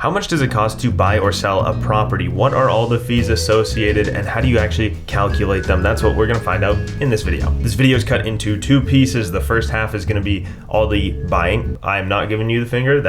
How much does it cost to buy or sell a property? What are all the fees associated and how do you actually calculate them? That's what we're gonna find out in this video. This video is cut into two pieces. The first half is gonna be all the buying. I am not giving you the finger.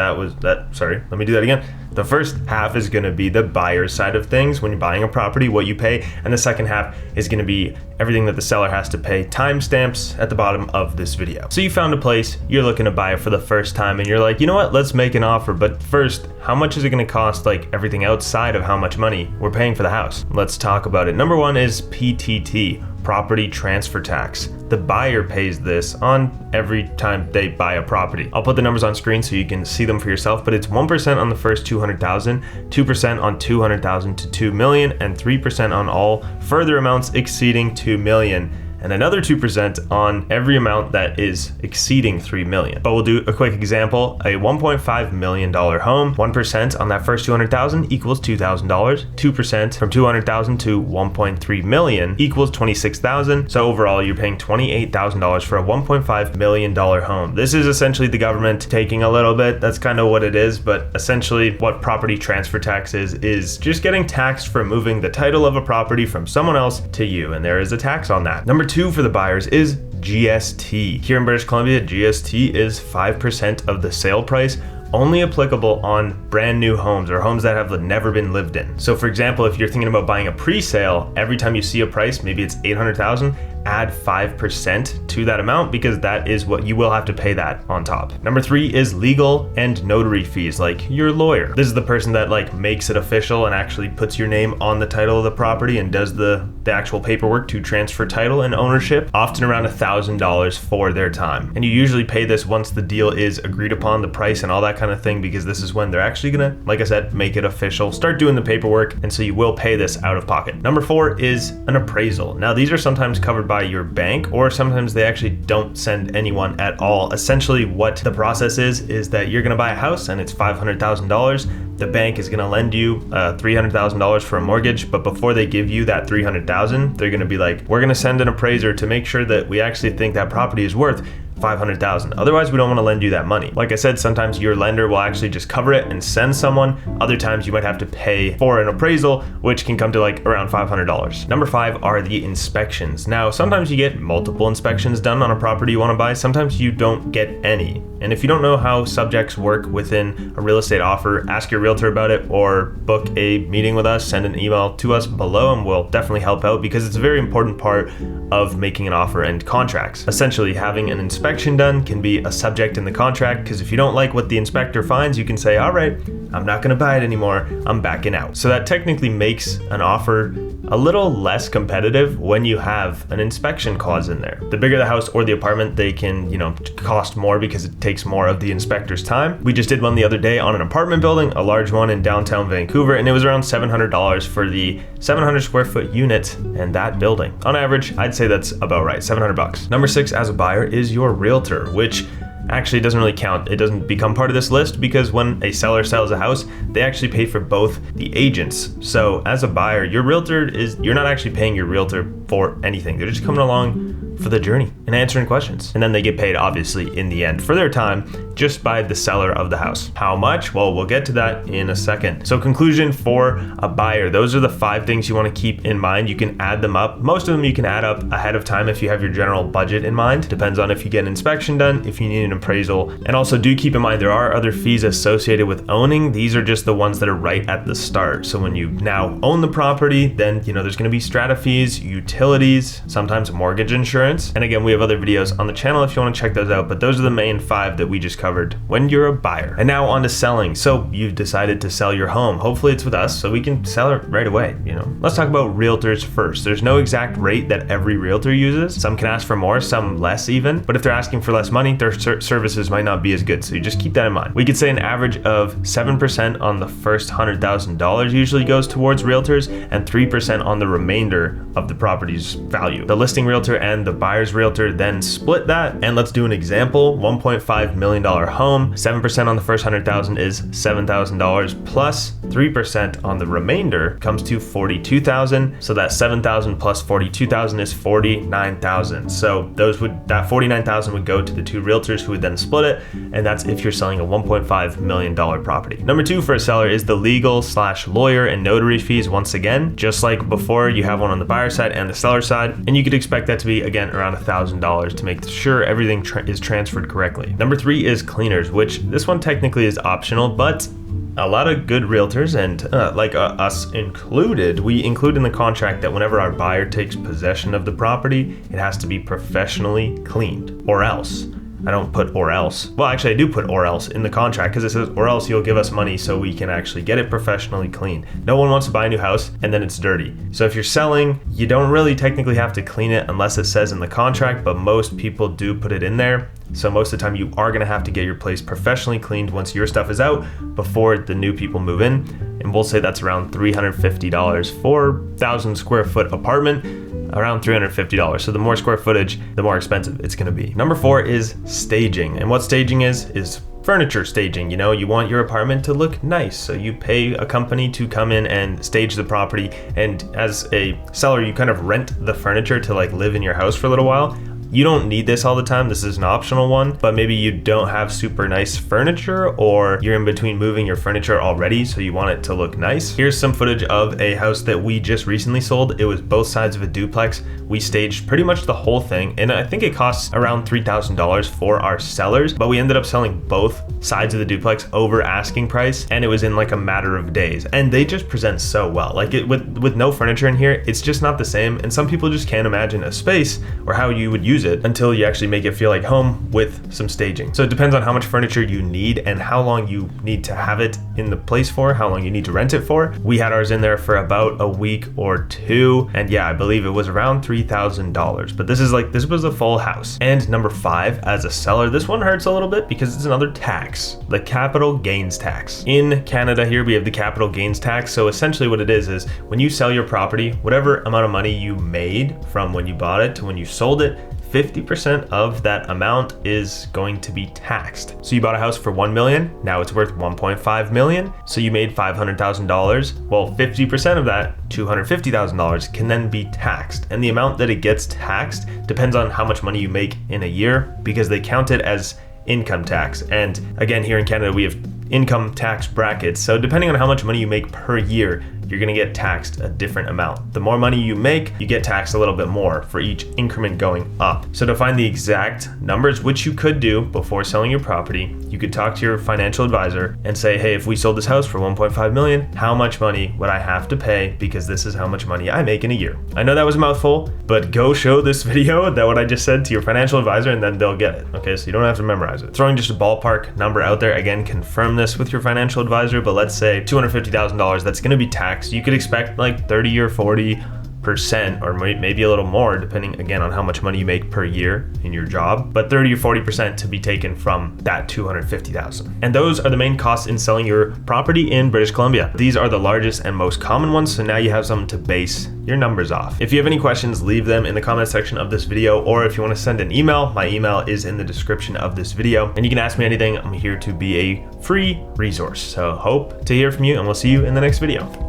Sorry, let me do that again. The first half is gonna be the buyer's side of things when you're buying a property, what you pay, and the second half is gonna be everything that the seller has to pay, timestamps at the bottom of this video. So you found a place, you're looking to buy it for the first time, and you're like, you know what, let's make an offer, but first, how much is it gonna cost, like everything outside of how much money we're paying for the house? Let's talk about it. Number one is PTT, property transfer tax. The buyer pays this on every time they buy a property. I'll put the numbers on screen so you can see them for yourself, but it's 1% on the first 200,000, 2% on 200,000 to 2 million, and 3% on all further amounts exceeding 2 million. And another 2% on every amount that is exceeding 3 million. But we'll do a quick example. A $1.5 million home, 1% on that first 200,000 equals $2,000. 2% from 200,000 to 1.3 million equals 26,000. So overall, you're paying $28,000 for a $1.5 million home. This is essentially the government taking a little bit. That's kind of what it is. But essentially what property transfer tax is just getting taxed for moving the title of a property from someone else to you. And there is a tax on that. Number two for the buyers is GST. Here in British Columbia, GST is 5% of the sale price, only applicable on brand new homes or homes that have never been lived in. So for example, if you're thinking about buying a pre-sale, every time you see a price, maybe it's 800,000, add 5% to that amount because that is what you will have to pay that on top. Number three is legal and notary fees, like your lawyer. This is the person that makes it official and actually puts your name on the title of the property and does the actual paperwork to transfer title and ownership, often around $1,000 for their time. And you usually pay this once the deal is agreed upon, the price and all that kind of thing, because this is when they're actually gonna, like I said, make it official, start doing the paperwork, and so you will pay this out of pocket. Number four is an appraisal. Now these are sometimes covered by your bank, or sometimes they actually don't send anyone at all. Essentially what the process is that you're gonna buy a house and it's $500,000. The bank is gonna lend you $300,000 for a mortgage, but before they give you that $300,000, they're gonna be like, we're gonna send an appraiser to make sure that we actually think that property is worth $500,000. Otherwise, we don't want to lend you that money. Like I said, sometimes your lender will actually just cover it and send someone. Other times you might have to pay for an appraisal, which can come to around $500. Number five are the inspections. Now, sometimes you get multiple inspections done on a property you want to buy. Sometimes you don't get any. And if you don't know how subjects work within a real estate offer, ask your realtor about it or book a meeting with us, send an email to us below and we'll definitely help out because it's a very important part of making an offer and contracts. Essentially, having an inspection done can be a subject in the contract because if you don't like what the inspector finds, you can say, all right, I'm not gonna buy it anymore, I'm backing out. So that technically makes an offer a little less competitive when you have an inspection clause in there. The bigger the house or the apartment, they can, cost more because it takes more of the inspector's time. We just did one the other day on an apartment building, a large one in downtown Vancouver, and it was around $700 for the 700 square foot unit in that building. On average, I'd say that's about right, $700. Number six as a buyer is your realtor, which actually doesn't really count. It doesn't become part of this list because when a seller sells a house, they actually pay for both the agents. So as a buyer, you're not actually paying your realtor for anything. They're just coming along for the journey and answering questions. And then they get paid obviously in the end for their time just by the seller of the house. How much? Well, we'll get to that in a second. So conclusion for a buyer, those are the 5 things you want to keep in mind. You can add them up. Most of them you can add up ahead of time if you have your general budget in mind. Depends on if you get an inspection done, if you need an appraisal. And also do keep in mind there are other fees associated with owning. These are just the ones that are right at the start. So when you now own the property, then there's going to be strata fees, utilities, sometimes mortgage insurance. And again, we have other videos on the channel if you want to check those out, but those are the main 5 that we just covered when you're a buyer. And now on to selling. So you've decided to sell your home. Hopefully it's with us so we can sell it right away. Let's talk about realtors first. There's no exact rate that every realtor uses. Some can ask for more, some less even, but if they're asking for less money, their services might not be as good. So you just keep that in mind. We could say an average of 7% on the first $100,000 usually goes towards realtors and 3% on the remainder of the property's value. The listing realtor and the buyer's realtor then split that, and let's do an example. $1.5 million home. 7% on the first 100,000 is $7,000 plus 3% on the remainder comes to 42,000. So that 7,000 plus 42,000 is 49,000. So that 49,000 would go to the two realtors who would then split it, and that's if you're selling a $1.5 million property. Number two for a seller is the legal/lawyer and notary fees. Once again, just like before, you have one on the buyer side and the seller side, and you could expect that to be again around $1,000 to make sure everything is transferred correctly. Number three is cleaners, which this one technically is optional, but a lot of good realtors, and us included, we include in the contract that whenever our buyer takes possession of the property, it has to be professionally cleaned, or else. I don't put or else. Well, actually I do put or else in the contract because it says or else you'll give us money so we can actually get it professionally clean. No one wants to buy a new house and then it's dirty. So if you're selling, you don't really technically have to clean it unless it says in the contract, but most people do put it in there. So most of the time you are gonna have to get your place professionally cleaned once your stuff is out before the new people move in. And we'll say that's around $350 for 1,000 square foot apartment. Around $350. So the more square footage, the more expensive it's gonna be. Number four is staging. And what staging is furniture staging. You know, you want your apartment to look nice. So you pay a company to come in and stage the property. And as a seller, you kind of rent the furniture to like live in your house for a little while. You don't need this all the time. This is an optional one, but maybe you don't have super nice furniture or you're in between moving your furniture already, so you want it to look nice. Here's some footage of a house that we just recently sold. It was both sides of a duplex. We staged pretty much the whole thing, and I think it costs around $3,000 for our sellers, but we ended up selling both sides of the duplex over asking price, and it was in like a matter of days. And they just present so well. Like with no furniture in here, it's just not the same, and some people just can't imagine a space or how you would use it until you actually make it feel like home with some staging. So it depends on how much furniture you need and how long you need to have it in the place for, how long you need to rent it for. We had ours in there for about a week or two, and yeah, I believe it was around $3,000, but this was a full house. And number five, as a seller, this one hurts a little bit because it's another tax, the capital gains tax. In Canada here, we have the capital gains tax. So essentially what it is when you sell your property, whatever amount of money you made from when you bought it to when you sold it, 50% of that amount is going to be taxed. So you bought a house for $1 million, now it's worth $1.5 million, so you made $500,000. Well, 50% of that, $250,000, can then be taxed. And the amount that it gets taxed depends on how much money you make in a year, because they count it as income tax. And again, here in Canada, we have income tax brackets. So depending on how much money you make per year, you're gonna get taxed a different amount. The more money you make, you get taxed a little bit more for each increment going up. So to find the exact numbers, which you could do before selling your property, you could talk to your financial advisor and say, hey, if we sold this house for $1.5 million, how much money would I have to pay? Because this is how much money I make in a year. I know that was a mouthful, but go show this video, that what I just said, to your financial advisor, and then they'll get it. Okay, so you don't have to memorize it. Throwing just a ballpark number out there, again, confirm this with your financial advisor, but let's say $250,000, that's gonna be taxed. You could expect like 30 or 40%, or maybe a little more, depending again on how much money you make per year in your job, but 30 or 40% to be taken from that $250,000. And those are the main costs in selling your property in British Columbia. These are the largest and most common ones, so now you have something to base your numbers off. If you have any questions, leave them in the comment section of this video, or if you want to send an email, my email is in the description of this video, and you can ask me anything. I'm here to be a free resource. So hope to hear from you, and we'll see you in the next video.